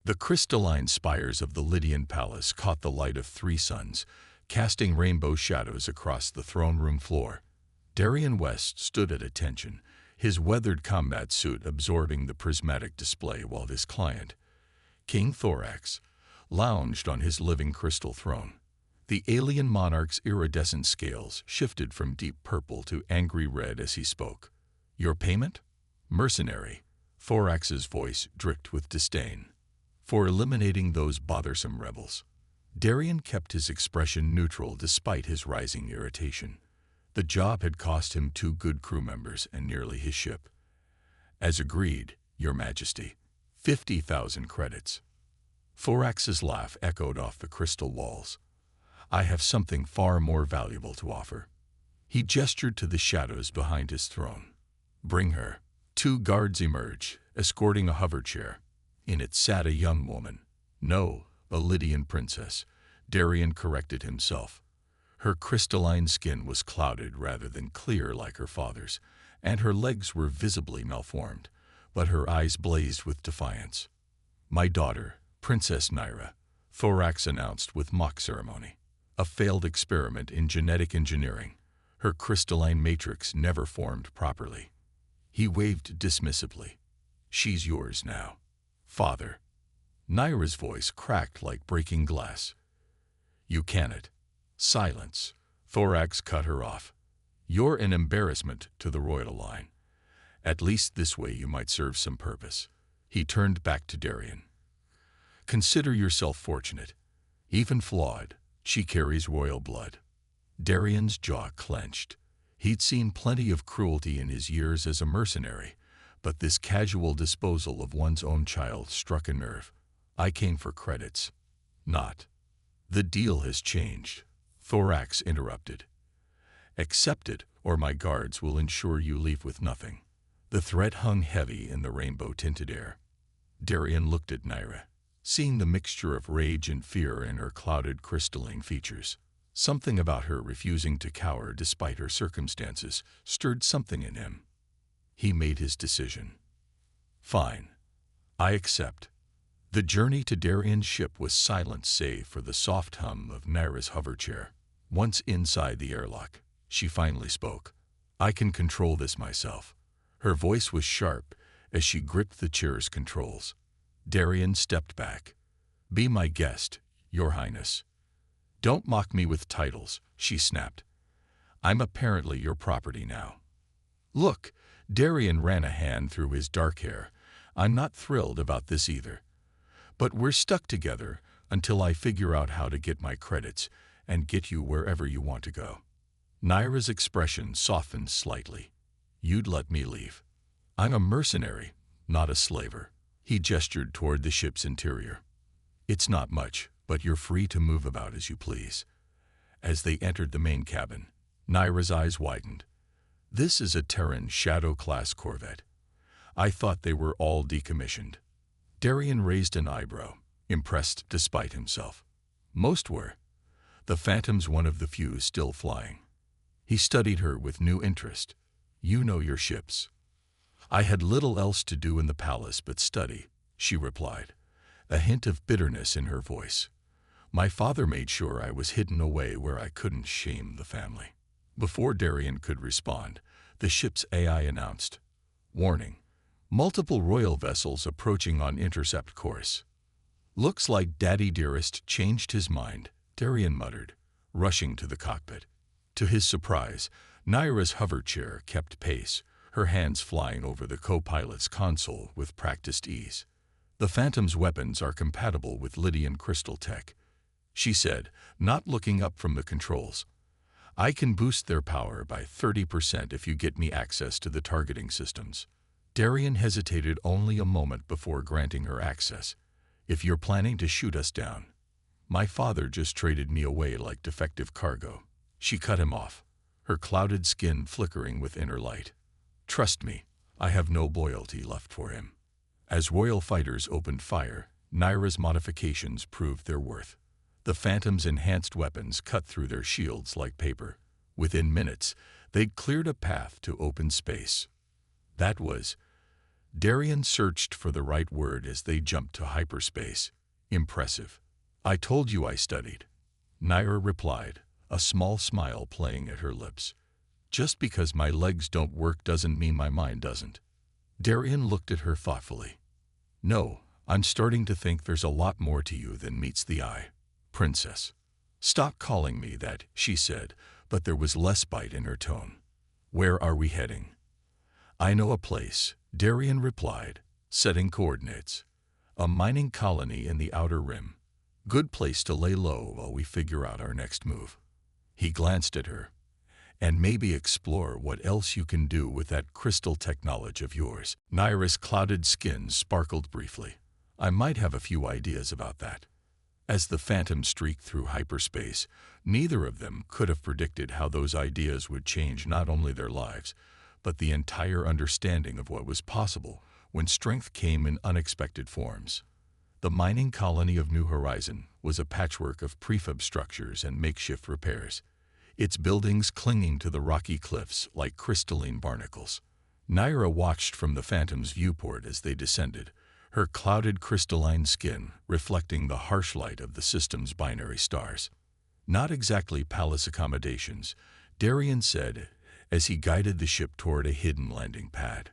The crystalline spires of the Lydian palace caught the light of 3 suns, casting rainbow shadows across the throne room floor. Darian West stood at attention, his weathered combat suit absorbing the prismatic display while his client, King Thorax, lounged on his living crystal throne. The alien monarch's iridescent scales shifted from deep purple to angry red as he spoke. "Your payment? Mercenary." Thorax's voice dripped with disdain. "For eliminating those bothersome rebels." Darian kept his expression neutral despite his rising irritation. The job had cost him 2 good crew members and nearly his ship. "As agreed, Your Majesty. 50,000 credits." Thorax's laugh echoed off the crystal walls. "I have something far more valuable to offer." He gestured to the shadows behind his throne. "Bring her." 2 guards emerged, escorting a hover chair. In it sat a young woman. No, a Lydian princess. Darian corrected himself. Her crystalline skin was clouded rather than clear like her father's, and her legs were visibly malformed, but her eyes blazed with defiance. "My daughter, Princess Naira," Thorax announced with mock ceremony. "A failed experiment in genetic engineering. Her crystalline matrix never formed properly." He waved dismissively. "She's yours now." "Father." Naira's voice cracked like breaking glass. "You cannot." "Silence." Thorax cut her off. "You're an embarrassment to the royal line. At least this way you might serve some purpose." He turned back to Darian. "Consider yourself fortunate. Even flawed, she carries royal blood." Darian's jaw clenched. He'd seen plenty of cruelty in his years as a mercenary, but this casual disposal of one's own child struck a nerve. "I came for credits. Not." "The deal has changed," Thorax interrupted. "Accept it, or my guards will ensure you leave with nothing." The threat hung heavy in the rainbow-tinted air. Darian looked at Naira, seeing the mixture of rage and fear in her clouded crystalline features. Something about her refusing to cower despite her circumstances stirred something in him. He made his decision. "Fine. I accept." The journey to Darian's ship was silent save for the soft hum of Naira's hover chair. Once inside the airlock, she finally spoke. "I can control this myself." Her voice was sharp as she gripped the chair's controls. Darian stepped back. "Be my guest, Your Highness." "Don't mock me with titles," she snapped. "I'm apparently your property now." "Look," Darian ran a hand through his dark hair. "I'm not thrilled about this either. But we're stuck together until I figure out how to get my credits and get you wherever you want to go." Naira's expression softened slightly. "You'd let me leave." "I'm a mercenary, not a slaver." He gestured toward the ship's interior. "It's not much, but you're free to move about as you please." As they entered the main cabin, Naira's eyes widened. "This is a Terran Shadow-class corvette. I thought they were all decommissioned." Darian raised an eyebrow, impressed despite himself. "Most were. The Phantom's one of the few still flying." He studied her with new interest. "You know your ships." "I had little else to do in the palace but study," she replied, a hint of bitterness in her voice. "My father made sure I was hidden away where I couldn't shame the family." Before Darian could respond, the ship's AI announced, "Warning. Multiple royal vessels approaching on intercept course." "Looks like Daddy Dearest changed his mind," Darian muttered, rushing to the cockpit. To his surprise, Naira's hover chair kept pace, her hands flying over the co-pilot's console with practiced ease. "The Phantom's weapons are compatible with Lydian crystal tech," she said, not looking up from the controls. "I can boost their power by 30% if you get me access to the targeting systems." Darian hesitated only a moment before granting her access. "If you're planning to shoot us down." "My father just traded me away like defective cargo." She cut him off, her clouded skin flickering with inner light. "Trust me, I have no loyalty left for him." As royal fighters opened fire, Naira's modifications proved their worth. The Phantom's enhanced weapons cut through their shields like paper. Within minutes, they'd cleared a path to open space. That was Darian searched for the right word as they jumped to hyperspace. Impressive. I told you I studied. Naira replied, a small smile playing at her lips. Just because my legs don't work doesn't mean my mind doesn't. Darian looked at her thoughtfully. No, I'm starting to think there's a lot more to you than meets the eye, princess. Stop calling me that, she said, but there was less bite in her tone. Where are we heading? I know a place, Darian replied, setting coordinates. A mining colony in the outer rim. Good place to lay low while we figure out our next move. He glanced at her. And maybe explore what else you can do with that crystal technology of yours. Naira's clouded skin sparkled briefly. I might have a few ideas about that. As the phantom streaked through hyperspace, neither of them could have predicted how those ideas would change not only their lives, but the entire understanding of what was possible when strength came in unexpected forms. The mining colony of New Horizon was a patchwork of prefab structures and makeshift repairs, its buildings clinging to the rocky cliffs like crystalline barnacles. Naira watched from the Phantom's viewport as they descended, her clouded crystalline skin reflecting the harsh light of the system's binary stars. Not exactly palace accommodations, Darian said as he guided the ship toward a hidden landing pad.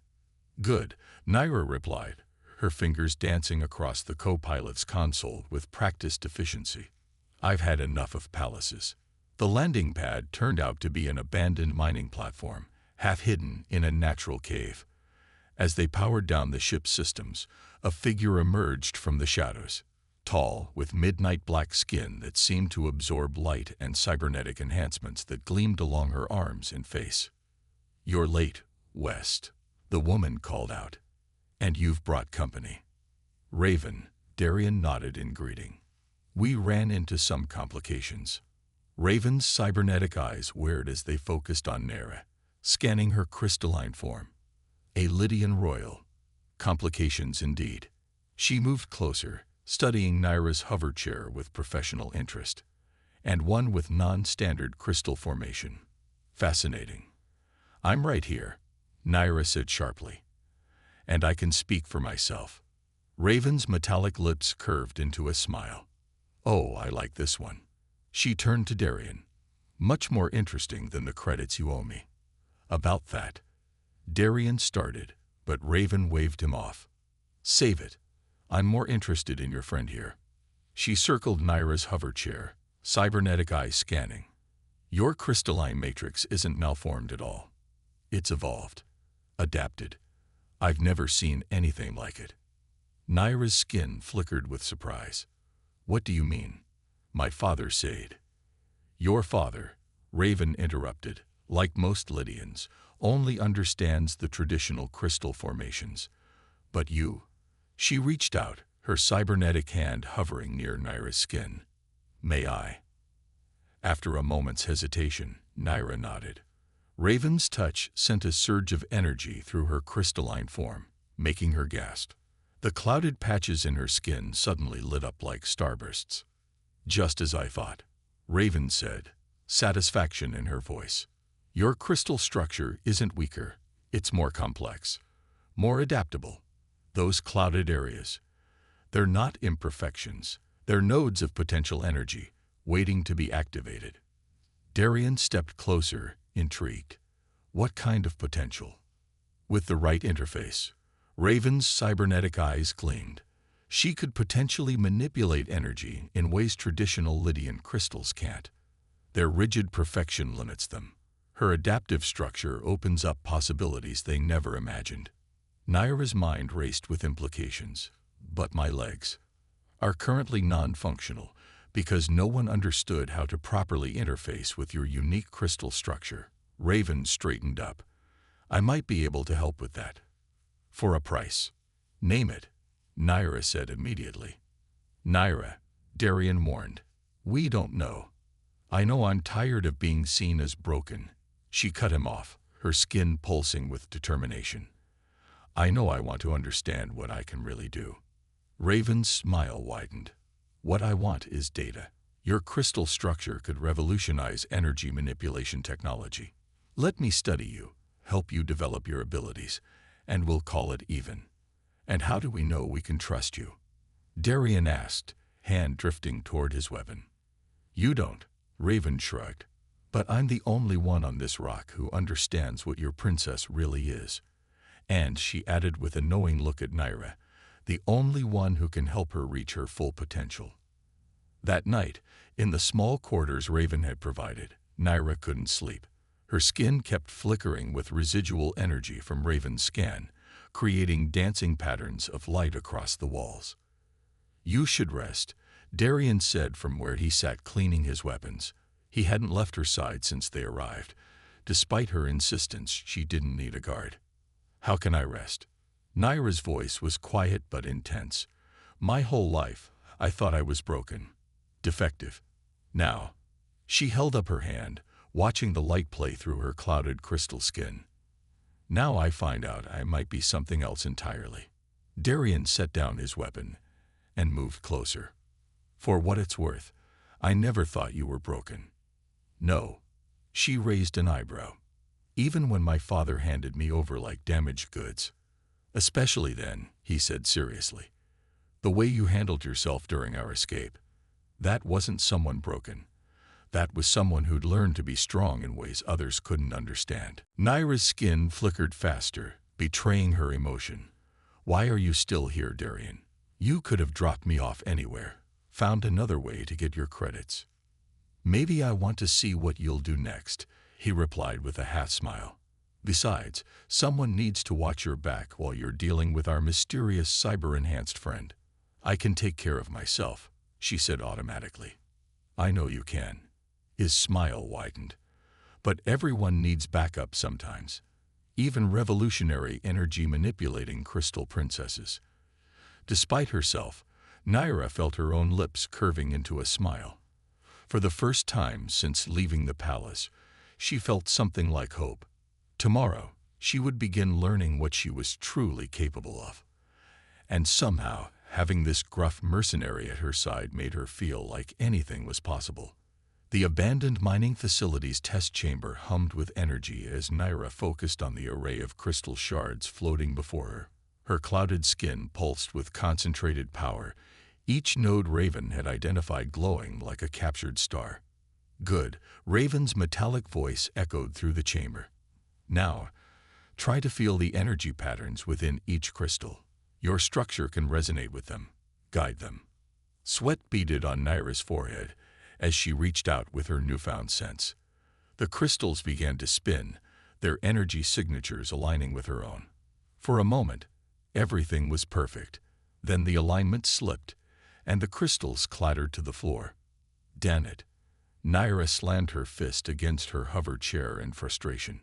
Good, Naira replied, her fingers dancing across the co-pilot's console with practiced efficiency. I've had enough of palaces. The landing pad turned out to be an abandoned mining platform, half hidden in a natural cave. As they powered down the ship's systems, a figure emerged from the shadows, tall, with midnight black skin that seemed to absorb light and cybernetic enhancements that gleamed along her arms and face. You're late, West, the woman called out. And you've brought company. Raven, Darian nodded in greeting. We ran into some complications. Raven's cybernetic eyes whirred as they focused on Naira, scanning her crystalline form. A Lydian royal. Complications indeed. She moved closer, studying Naira's hover chair with professional interest. And one with non-standard crystal formation. Fascinating. I'm right here, Naira said sharply. And I can speak for myself. Raven's metallic lips curved into a smile. Oh, I like this one. She turned to Darian. Much more interesting than the credits you owe me. About that. Darian started, but Raven waved him off. Save it. I'm more interested in your friend here. She circled Naira's hover chair, cybernetic eyes scanning. Your crystalline matrix isn't malformed at all. It's evolved. Adapted. I've never seen anything like it. Naira's skin flickered with surprise. What do you mean? My father said. Your father, Raven interrupted, like most Lydians, only understands the traditional crystal formations. But you? She reached out, her cybernetic hand hovering near Naira's skin. May I? After a moment's hesitation, Naira nodded. Raven's touch sent a surge of energy through her crystalline form, making her gasp. The clouded patches in her skin suddenly lit up like starbursts. Just as I thought, Raven said, satisfaction in her voice. Your crystal structure isn't weaker, it's more complex, more adaptable. Those clouded areas, they're not imperfections, they're nodes of potential energy, waiting to be activated. Darian stepped closer, intrigued. What kind of potential? With the right interface, Raven's cybernetic eyes gleamed. She could potentially manipulate energy in ways traditional Lydian crystals can't. Their rigid perfection limits them. Her adaptive structure opens up possibilities they never imagined. Naira's mind raced with implications. But my legs are currently non-functional because no one understood how to properly interface with your unique crystal structure. Raven straightened up. I might be able to help with that. For a price. Name it, Naira said immediately. Naira, Darian warned. We don't know. I know I'm tired of being seen as broken. She cut him off, her skin pulsing with determination. I know I want to understand what I can really do. Raven's smile widened. What I want is data. Your crystal structure could revolutionize energy manipulation technology. Let me study you, help you develop your abilities, and we'll call it even. And how do we know we can trust you? Darian asked, hand drifting toward his weapon. You don't, Raven shrugged. But I'm the only one on this rock who understands what your princess really is. And, she added with a knowing look at Naira, the only one who can help her reach her full potential. That night, in the small quarters Raven had provided, Naira couldn't sleep. Her skin kept flickering with residual energy from Raven's scan, creating dancing patterns of light across the walls. You should rest, Darian said from where he sat cleaning his weapons. He hadn't left her side since they arrived. Despite her insistence, she didn't need a guard. How can I rest? Naira's voice was quiet but intense. My whole life, I thought I was broken. Defective. Now. She held up her hand, watching the light play through her clouded crystal skin. Now I find out I might be something else entirely. Darian set down his weapon and moved closer. For what it's worth, I never thought you were broken. No. She raised an eyebrow. Even when my father handed me over like damaged goods. Especially then, he said seriously. The way you handled yourself during our escape. That wasn't someone broken. That was someone who'd learned to be strong in ways others couldn't understand. Naira's skin flickered faster, betraying her emotion. Why are you still here, Darian? You could have dropped me off anywhere, found another way to get your credits. Maybe I want to see what you'll do next, he replied with a half smile. Besides, someone needs to watch your back while you're dealing with our mysterious cyber-enhanced friend. I can take care of myself, she said automatically. I know you can. His smile widened. But everyone needs backup sometimes. Even revolutionary energy-manipulating crystal princesses. Despite herself, Naira felt her own lips curving into a smile. For the first time since leaving the palace, she felt something like hope. Tomorrow, she would begin learning what she was truly capable of. And somehow, having this gruff mercenary at her side made her feel like anything was possible. The abandoned mining facility's test chamber hummed with energy as Naira focused on the array of crystal shards floating before her. Her clouded skin pulsed with concentrated power, each node Raven had identified glowing like a captured star. Good, Raven's metallic voice echoed through the chamber. Now, try to feel the energy patterns within each crystal. Your structure can resonate with them. Guide them. Sweat beaded on Naira's forehead as she reached out with her newfound sense. The crystals began to spin, their energy signatures aligning with her own. For a moment, everything was perfect. Then the alignment slipped, and the crystals clattered to the floor. Damn it. Naira slammed her fist against her hover chair in frustration.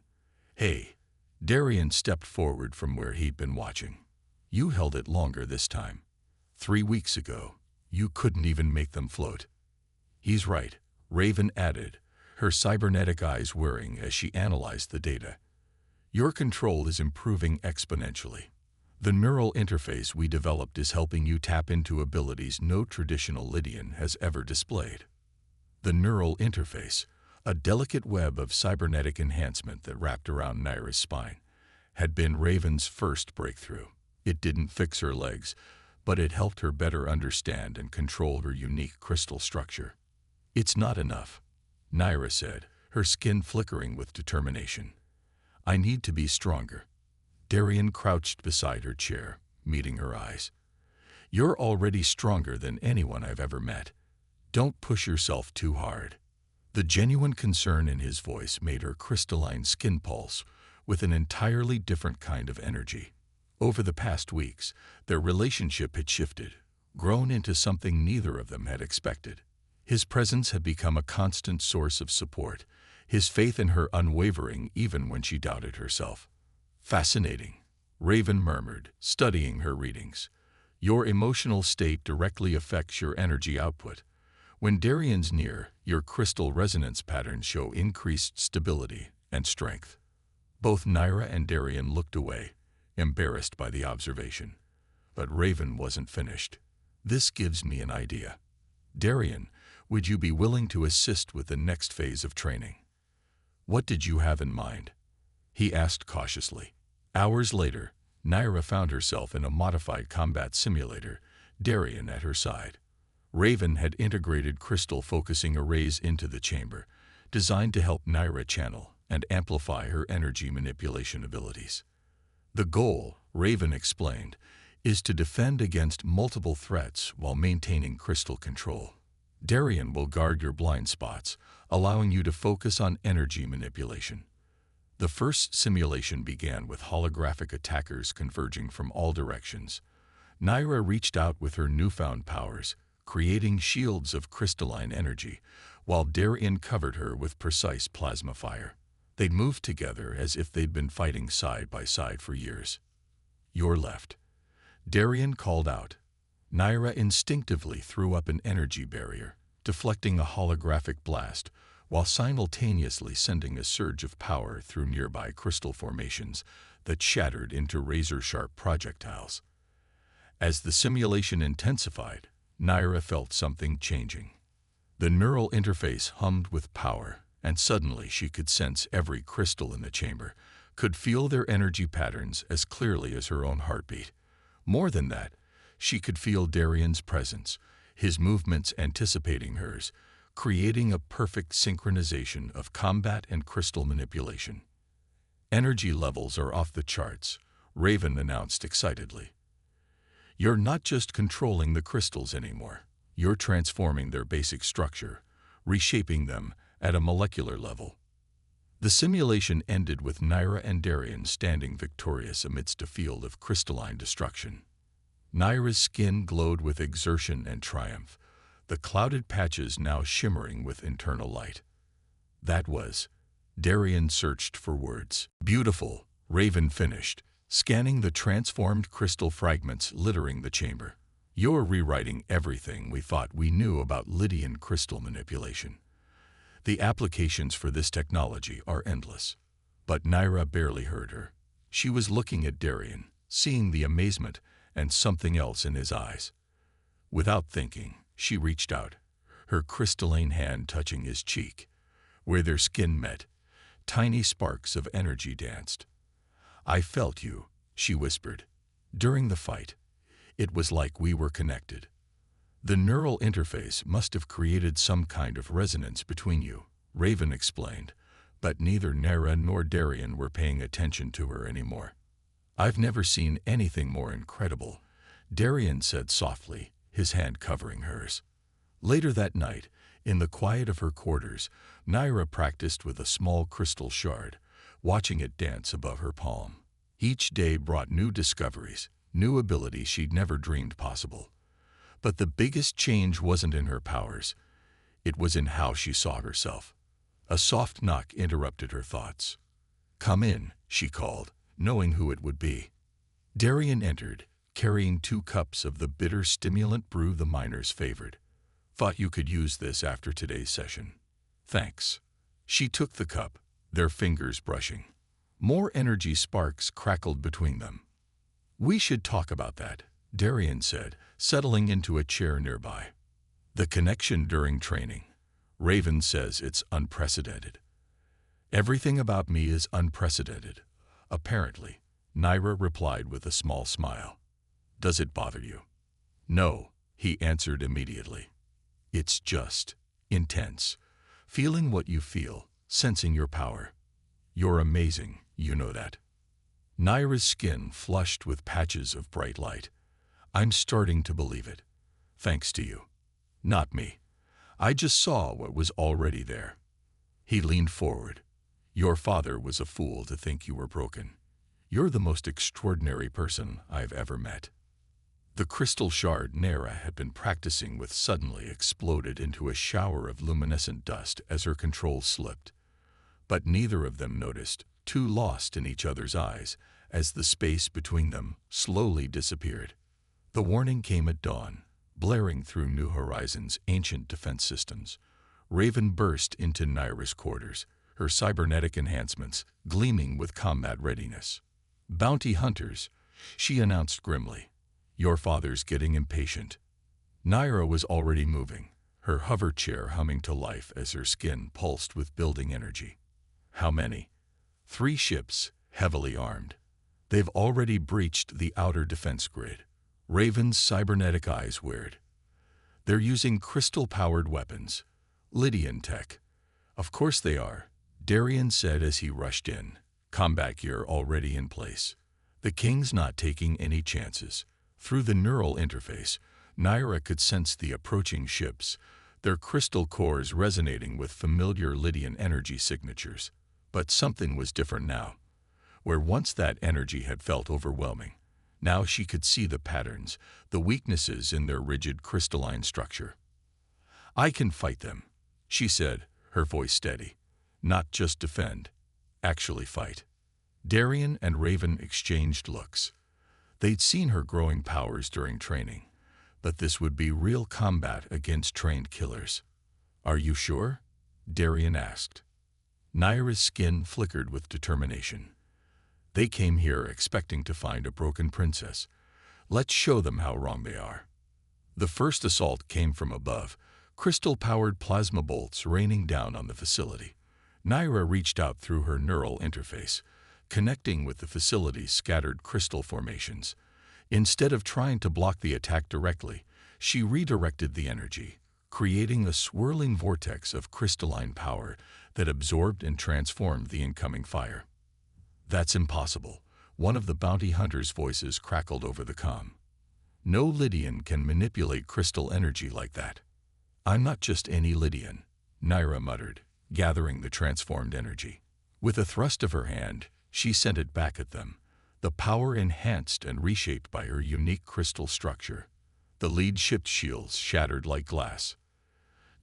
Hey, Darian stepped forward from where he'd been watching. You held it longer this time. 3 weeks ago, you couldn't even make them float. He's right, Raven added, her cybernetic eyes whirring as she analyzed the data. Your control is improving exponentially. The neural interface we developed is helping you tap into abilities no traditional Lydian has ever displayed. The neural interface, a delicate web of cybernetic enhancement that wrapped around Naira's spine, had been Raven's first breakthrough. It didn't fix her legs, but it helped her better understand and control her unique crystal structure. It's not enough, Naira said, her skin flickering with determination. I need to be stronger. Darian crouched beside her chair, meeting her eyes. You're already stronger than anyone I've ever met. Don't push yourself too hard. The genuine concern in his voice made her crystalline skin pulse with an entirely different kind of energy. Over the past weeks, their relationship had shifted, grown into something neither of them had expected. His presence had become a constant source of support, his faith in her unwavering even when she doubted herself. Fascinating, Raven murmured, studying her readings. Your emotional state directly affects your energy output. When Darian's near, your crystal resonance patterns show increased stability and strength. Both Naira and Darian looked away, embarrassed by the observation. But Raven wasn't finished. This gives me an idea. Darian, would you be willing to assist with the next phase of training? What did you have in mind? He asked cautiously. Hours later, Naira found herself in a modified combat simulator, Darien at her side. Raven had integrated crystal-focusing arrays into the chamber, designed to help Naira channel and amplify her energy manipulation abilities. The goal, Raven explained, is to defend against multiple threats while maintaining crystal control. Darien will guard your blind spots, allowing you to focus on energy manipulation. The first simulation began with holographic attackers converging from all directions. Naira reached out with her newfound powers, creating shields of crystalline energy, while Darien covered her with precise plasma fire. They'd moved together as if they'd been fighting side by side for years. "You're left," Darien called out. Naira instinctively threw up an energy barrier, deflecting a holographic blast, while simultaneously sending a surge of power through nearby crystal formations that shattered into razor-sharp projectiles. As the simulation intensified, Naira felt something changing. The neural interface hummed with power, and suddenly she could sense every crystal in the chamber, could feel their energy patterns as clearly as her own heartbeat. More than that, she could feel Darien's presence, his movements anticipating hers, creating a perfect synchronization of combat and crystal manipulation. "Energy levels are off the charts," Raven announced excitedly. "You're not just controlling the crystals anymore. You're transforming their basic structure, reshaping them at a molecular level." The simulation ended with Naira and Darien standing victorious amidst a field of crystalline destruction. Naira's skin glowed with exertion and triumph, the clouded patches now shimmering with internal light. "That was..." Darien searched for words. "Beautiful," Raven finished, scanning the transformed crystal fragments littering the chamber. "You're rewriting everything we thought we knew about Lydian crystal manipulation. The applications for this technology are endless." But Naira barely heard her. She was looking at Darien, seeing the amazement and something else in his eyes. Without thinking, she reached out, her crystalline hand touching his cheek. Where their skin met, tiny sparks of energy danced. "I felt you," she whispered. "During the fight, it was like we were connected." "The neural interface must have created some kind of resonance between you," Raven explained, but neither Naira nor Darien were paying attention to her anymore. "I've never seen anything more incredible," Darien said softly, his hand covering hers. Later that night, in the quiet of her quarters, Naira practiced with a small crystal shard, watching it dance above her palm. Each day brought new discoveries, new abilities she'd never dreamed possible. But the biggest change wasn't in her powers. It was in how she saw herself. A soft knock interrupted her thoughts. "Come in," she called, knowing who it would be. Darien entered, carrying 2 cups of the bitter stimulant brew the miners favored. "Thought you could use this after today's session." "Thanks." She took the cup, their fingers brushing. More energy sparks crackled between them. "We should talk about that," Darien said, settling into a chair nearby. "The connection during training. Raven says it's unprecedented." "Everything about me is unprecedented, apparently," Naira replied with a small smile. "Does it bother you?" "No," he answered immediately. "It's just intense. Feeling what you feel, sensing your power. You're amazing, you know that." Naira's skin flushed with patches of bright light. "I'm starting to believe it. Thanks to you." "Not me. I just saw what was already there." He leaned forward. "Your father was a fool to think you were broken. You're the most extraordinary person I've ever met." The crystal shard Naira had been practicing with suddenly exploded into a shower of luminescent dust as her control slipped. But neither of them noticed, too lost in each other's eyes, as the space between them slowly disappeared. The warning came at dawn, blaring through New Horizons' ancient defense systems. Raven burst into Naira's quarters, her cybernetic enhancements gleaming with combat readiness. "Bounty hunters," she announced grimly. "Your father's getting impatient." Naira was already moving, her hover chair humming to life as her skin pulsed with building energy. "How many?" "3 ships, heavily armed." They've already breached the outer defense grid. Raven's cybernetic eyes whirred. They're using crystal-powered weapons. Lydian tech. Of course they are, Darian said as he rushed in, combat gear already in place. The King's not taking any chances. Through the neural interface, Naira could sense the approaching ships, their crystal cores resonating with familiar Lydian energy signatures. But something was different now. Where once that energy had felt overwhelming, now she could see the patterns, the weaknesses in their rigid crystalline structure. "I can fight them," she said, her voice steady. "Not just defend, actually fight." Darian and Raven exchanged looks. They'd seen her growing powers during training, but this would be real combat against trained killers. "Are you sure?" Darian asked. Naira's skin flickered with determination. "They came here expecting to find a broken princess. Let's show them how wrong they are." The first assault came from above, crystal-powered plasma bolts raining down on the facility. Naira reached out through her neural interface, connecting with the facility's scattered crystal formations. Instead of trying to block the attack directly, she redirected the energy, creating a swirling vortex of crystalline power that absorbed and transformed the incoming fire. "That's impossible," one of the bounty hunter's voices crackled over the comm. "No Lydian can manipulate crystal energy like that." "I'm not just any Lydian," Naira muttered, gathering the transformed energy. With a thrust of her hand, she sent it back at them, the power enhanced and reshaped by her unique crystal structure. The lead ship's shields shattered like glass.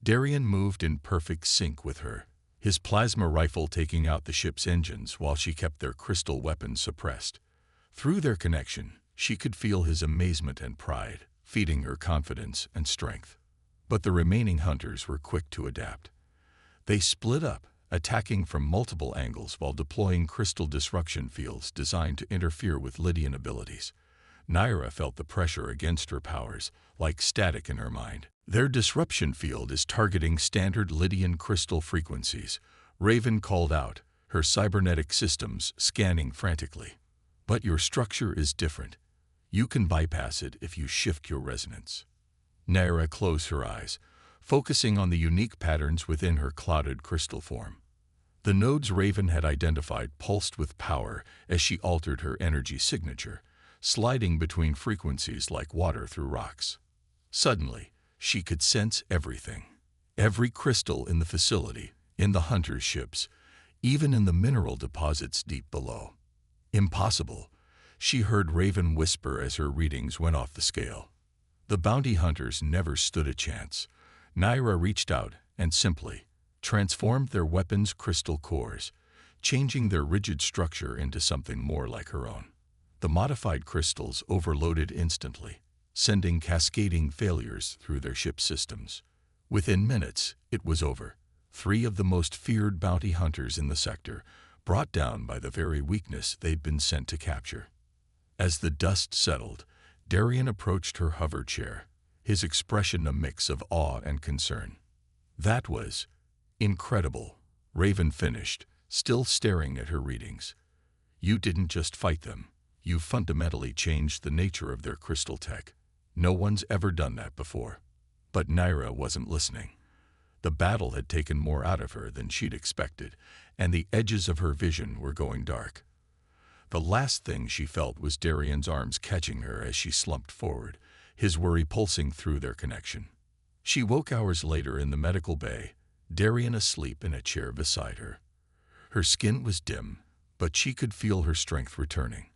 Darian moved in perfect sync with her, his plasma rifle taking out the ship's engines while she kept their crystal weapons suppressed. Through their connection, she could feel his amazement and pride, feeding her confidence and strength. But the remaining hunters were quick to adapt. They split up, attacking from multiple angles while deploying crystal disruption fields designed to interfere with Lydian abilities. Naira felt the pressure against her powers, like static in her mind. "Their disruption field is targeting standard Lydian crystal frequencies," Raven called out, her cybernetic systems scanning frantically. "But your structure is different. You can bypass it if you shift your resonance." Naira closed her eyes, focusing on the unique patterns within her clouded crystal form. The nodes Raven had identified pulsed with power as she altered her energy signature, sliding between frequencies like water through rocks. Suddenly, she could sense everything. Every crystal in the facility, in the hunter's ships, even in the mineral deposits deep below. "Impossible," she heard Raven whisper as her readings went off the scale. The bounty hunters never stood a chance. Naira reached out and simply transformed their weapons' crystal cores, changing their rigid structure into something more like her own. The modified crystals overloaded instantly, sending cascading failures through their ship systems. Within minutes, it was over. 3 of the most feared bounty hunters in the sector, brought down by the very weakness they'd been sent to capture. As the dust settled, Darian approached her hover chair, his expression a mix of awe and concern. "That was incredible," Raven finished, still staring at her readings. "You didn't just fight them. You fundamentally changed the nature of their crystal tech. No one's ever done that before." But Naira wasn't listening. The battle had taken more out of her than she'd expected, and the edges of her vision were going dark. The last thing she felt was Darian's arms catching her as she slumped forward, his worry pulsing through their connection. She woke hours later in the medical bay, Darian asleep in a chair beside her. Her skin was dim, but she could feel her strength returning.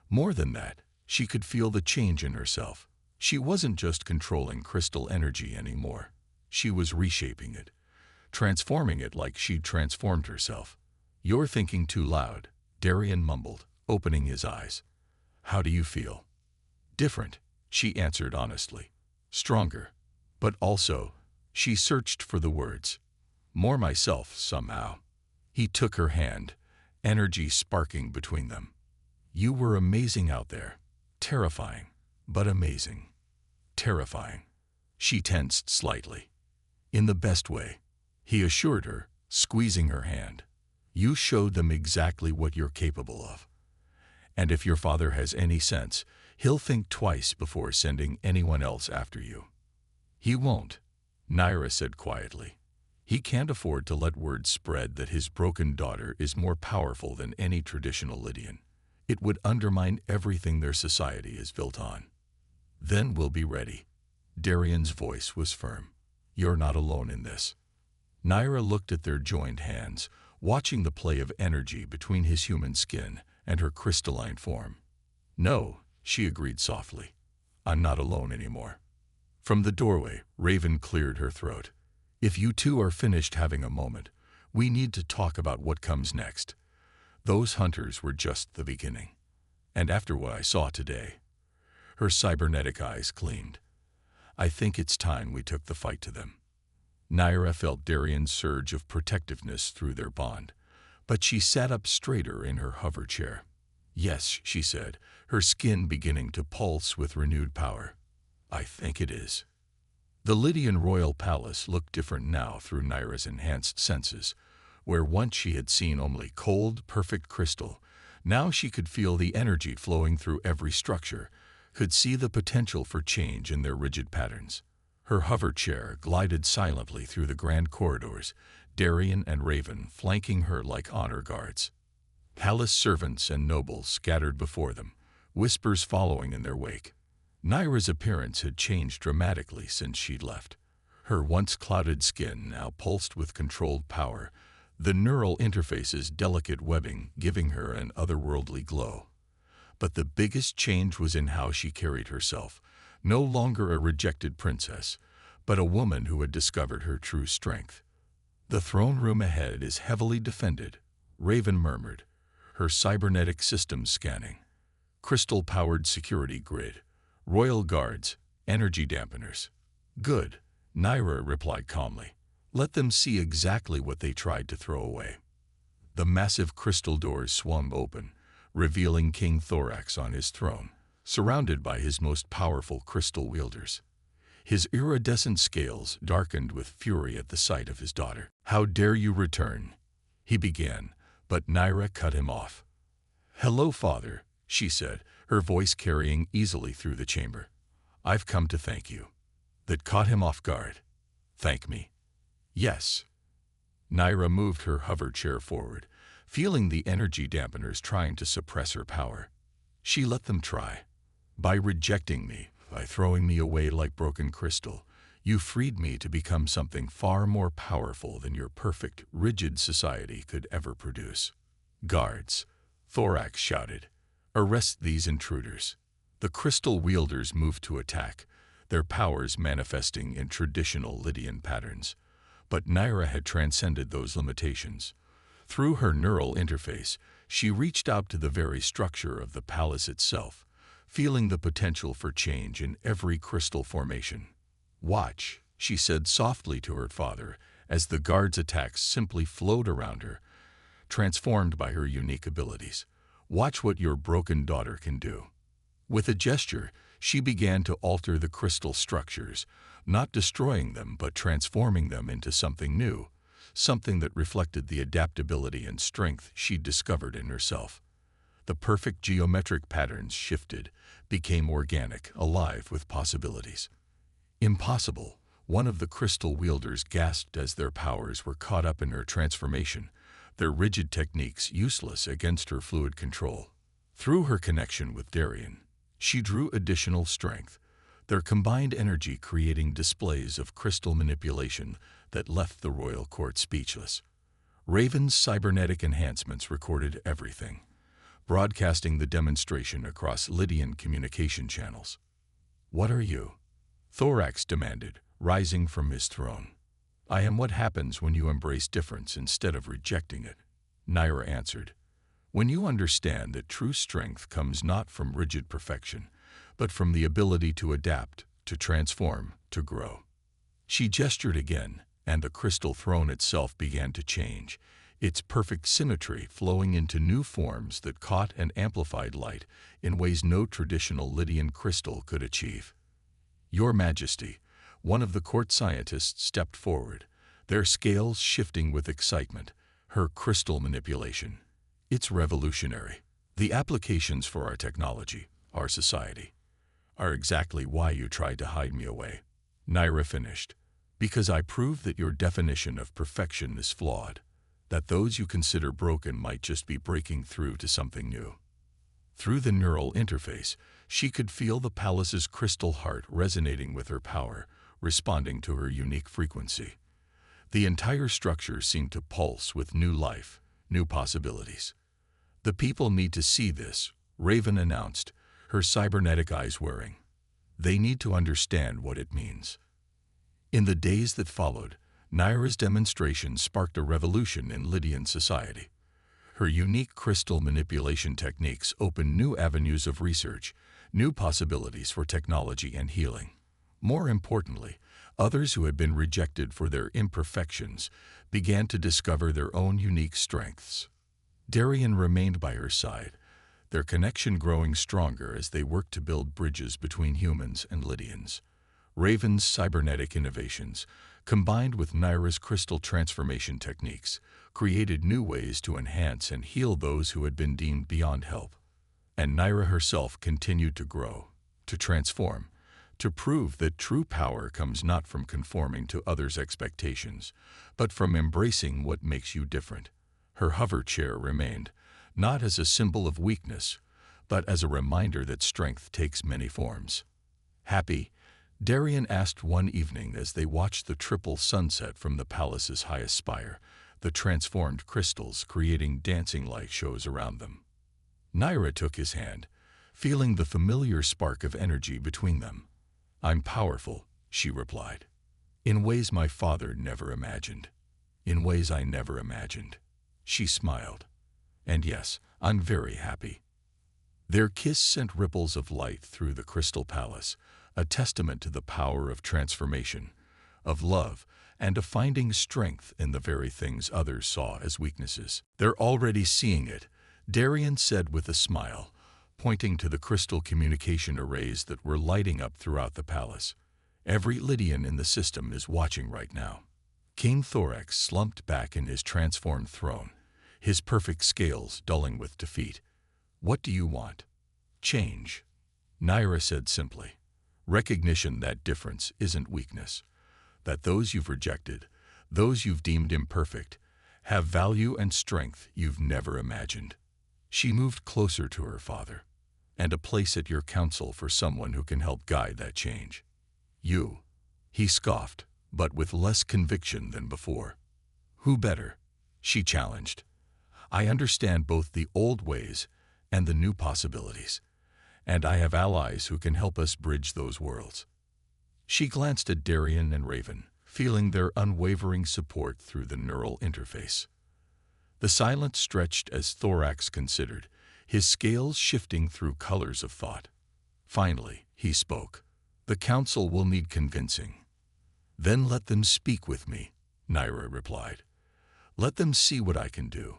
More than that, she could feel the change in herself. She wasn't just controlling crystal energy anymore. She was reshaping it, transforming it like she'd transformed herself. "You're thinking too loud," Darian mumbled, opening his eyes. "How do you feel?" "Different," she answered honestly. "Stronger. But also," she searched for the words, "more myself somehow." He took her hand, energy sparking between them. "You were amazing out there. Terrifying, but amazing." "Terrifying." She tensed slightly. "In the best way," he assured her, squeezing her hand. "You showed them exactly what you're capable of. And if your father has any sense, he'll think twice before sending anyone else after you." "He won't," Naira said quietly. "He can't afford to let word spread that his broken daughter is more powerful than any traditional Lydian. It would undermine everything their society is built on." "Then we'll be ready." Darian's voice was firm. "You're not alone in this." Naira looked at their joined hands, watching the play of energy between his human skin and her crystalline form. "No," she agreed softly. "I'm not alone anymore." From the doorway, Raven cleared her throat. "If you two are finished having a moment, we need to talk about what comes next. Those hunters were just the beginning. And after what I saw today," her cybernetic eyes gleamed, "I think it's time we took the fight to them." Naira felt Darian's surge of protectiveness through their bond, but she sat up straighter in her hover chair. "Yes," she said, her skin beginning to pulse with renewed power. "I think it is." The Lydian royal palace looked different now through Naira's enhanced senses. Where once she had seen only cold, perfect crystal, now she could feel the energy flowing through every structure, could see the potential for change in their rigid patterns. Her hover chair glided silently through the grand corridors, Darian and Raven flanking her like honor guards. Palace servants and nobles scattered before them, whispers following in their wake. Naira's appearance had changed dramatically since she'd left. Her once clouded skin now pulsed with controlled power, the neural interface's delicate webbing giving her an otherworldly glow. But the biggest change was in how she carried herself, no longer a rejected princess, but a woman who had discovered her true strength. "The throne room ahead is heavily defended," Raven murmured, her cybernetic systems scanning. "Crystal-powered security grid, royal guards, energy dampeners." "Good," Naira replied calmly. "Let them see exactly what they tried to throw away." The massive crystal doors swung open, revealing King Thorax on his throne, surrounded by his most powerful crystal wielders. His iridescent scales darkened with fury at the sight of his daughter. "How dare you return?" he began, but Naira cut him off. "Hello, father," she said, her voice carrying easily through the chamber. "I've come to thank you." That caught him off guard. "Thank me?" "Yes." Naira moved her hover chair forward, feeling the energy dampeners trying to suppress her power. She let them try. "By rejecting me, by throwing me away like broken crystal, you freed me to become something far more powerful than your perfect, rigid society could ever produce." "Guards," Thorax shouted, "arrest these intruders." The crystal wielders moved to attack, their powers manifesting in traditional Lydian patterns. But Naira had transcended those limitations. Through her neural interface, she reached out to the very structure of the palace itself, feeling the potential for change in every crystal formation. "Watch," she said softly to her father, as the guards' attacks simply flowed around her, transformed by her unique abilities. "Watch what your broken daughter can do." With a gesture, she began to alter the crystal structures, not destroying them but transforming them into something new, something that reflected the adaptability and strength she'd discovered in herself. The perfect geometric patterns shifted, became organic, alive with possibilities. "Impossible," one of the crystal wielders gasped as their powers were caught up in her transformation, their rigid techniques useless against her fluid control. Through her connection with Darian, she drew additional strength, their combined energy creating displays of crystal manipulation that left the royal court speechless. Raven's cybernetic enhancements recorded everything, broadcasting the demonstration across Lydian communication channels. "What are you?" Thorax demanded, rising from his throne. "I am what happens when you embrace difference instead of rejecting it," Naira answered. "When you understand that true strength comes not from rigid perfection, but from the ability to adapt, to transform, to grow." She gestured again, and the crystal throne itself began to change, its perfect symmetry flowing into new forms that caught and amplified light in ways no traditional Lydian crystal could achieve. "Your Majesty," one of the court scientists stepped forward, their scales shifting with excitement, her crystal manipulation. "It's revolutionary." The applications for our technology, our society, are exactly why you tried to hide me away. Naira finished. Because I proved that your definition of perfection is flawed, that those you consider broken might just be breaking through to something new. Through the neural interface, she could feel the palace's crystal heart resonating with her power, responding to her unique frequency. The entire structure seemed to pulse with new life, new possibilities. The people need to see this, Raven announced, her cybernetic eyes whirring. They need to understand what it means. In the days that followed, Naira's demonstration sparked a revolution in Lydian society. Her unique crystal manipulation techniques opened new avenues of research, new possibilities for technology and healing. More importantly, others who had been rejected for their imperfections began to discover their own unique strengths. Darian remained by her side, their connection growing stronger as they worked to build bridges between humans and Lydians. Raven's cybernetic innovations, combined with Naira's crystal transformation techniques, created new ways to enhance and heal those who had been deemed beyond help. And Naira herself continued to grow, to transform, to prove that true power comes not from conforming to others' expectations, but from embracing what makes you different. Her hover chair remained, not as a symbol of weakness, but as a reminder that strength takes many forms. Happy, Darian asked one evening as they watched the triple sunset from the palace's highest spire, the transformed crystals creating dancing light shows around them. Naira took his hand, feeling the familiar spark of energy between them. "I'm powerful," she replied, "in ways my father never imagined. In ways I never imagined." She smiled. "And yes, I'm very happy." Their kiss sent ripples of light through the crystal palace, a testament to the power of transformation, of love, and of finding strength in the very things others saw as weaknesses. "They're already seeing it," Darian said with a smile, pointing to the crystal communication arrays that were lighting up throughout the palace. "Every Lydian in the system is watching right now." King Thorax slumped back in his transformed throne, his perfect scales dulling with defeat. "What do you want?" "Change," Naira said simply. "Recognition that difference isn't weakness, that those you've rejected, those you've deemed imperfect, have value and strength you've never imagined." She moved closer to her father. "And a place at your council for someone who can help guide that change." "You," he scoffed, but with less conviction than before. "Who better?" she challenged. "I understand both the old ways and the new possibilities, and I have allies who can help us bridge those worlds." She glanced at Darian and Raven, feeling their unwavering support through the neural interface. The silence stretched as Thorax considered, his scales shifting through colors of thought. Finally, he spoke. "The council will need convincing." "Then let them speak with me," Naira replied. "Let them see what I can do,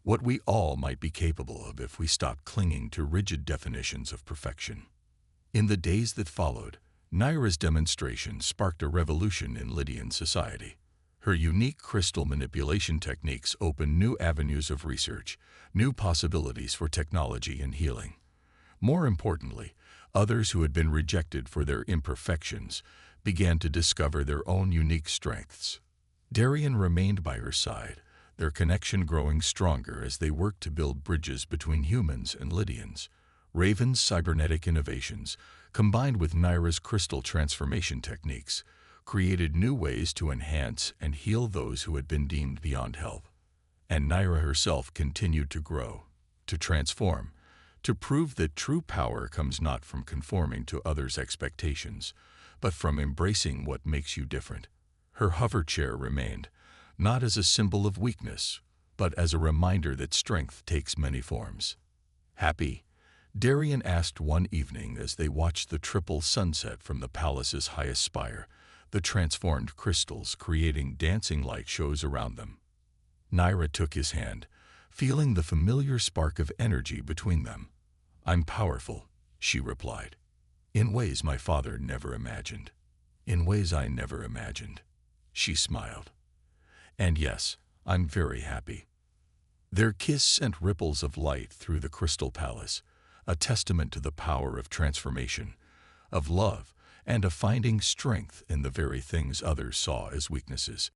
what we all might be capable of if we stopped clinging to rigid definitions of perfection." In the days that followed, Naira's demonstration sparked a revolution in Lydian society. Her unique crystal manipulation techniques opened new avenues of research, new possibilities for technology and healing. More importantly, others who had been rejected for their imperfections began to discover their own unique strengths. Darian remained by her side, their connection growing stronger as they worked to build bridges between humans and Lydians. Raven's cybernetic innovations, combined with Naira's crystal transformation techniques, created new ways to enhance and heal those who had been deemed beyond help. And Naira herself continued to grow, to transform, to prove that true power comes not from conforming to others' expectations, but from embracing what makes you different. Her hover chair remained, not as a symbol of weakness, but as a reminder that strength takes many forms. "Happy?" Darian asked one evening as they watched the triple sunset from the palace's highest spire, the transformed crystals creating dancing light shows around them. Naira took his hand, feeling the familiar spark of energy between them. "I'm powerful," she replied, "in ways my father never imagined. In ways I never imagined." She smiled. "And yes, I'm very happy." Their kiss sent ripples of light through the crystal palace, a testament to the power of transformation, of love, and of finding strength in the very things others saw as weaknesses.